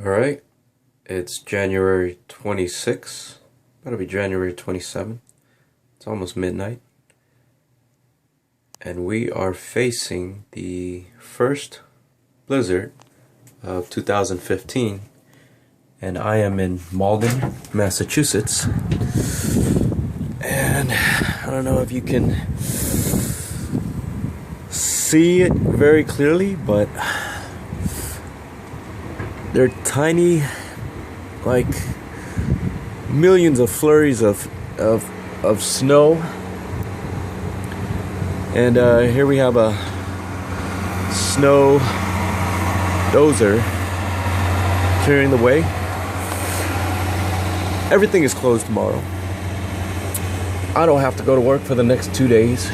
Alright, it's January 26th, about to be January 27th. It's almost midnight. And we are facing the first blizzard of 2015. And I am in Malden, Massachusetts. And I don't know if you can see it very clearly, but they're tiny, like millions of flurries of snow. And here we have a snow dozer clearing the way. Everything is closed tomorrow. I don't have to go to work for the next 2 days.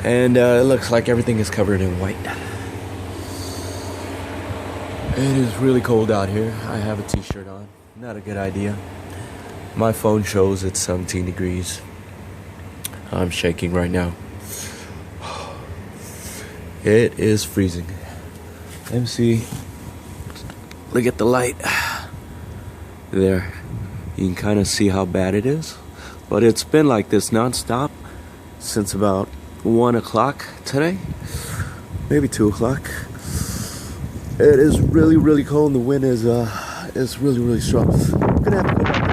And it looks like everything is covered in white. It is really cold out here. I have a t-shirt on. Not a good idea. My phone shows it's 17 degrees. I'm shaking right now. It is freezing. Let me see. Look at the light. There. You can kind of see how bad it is. But it's been like this nonstop since about 1 o'clock today. Maybe 2 o'clock. It is really, really cold and the wind is really, really strong. I'm gonna have to go back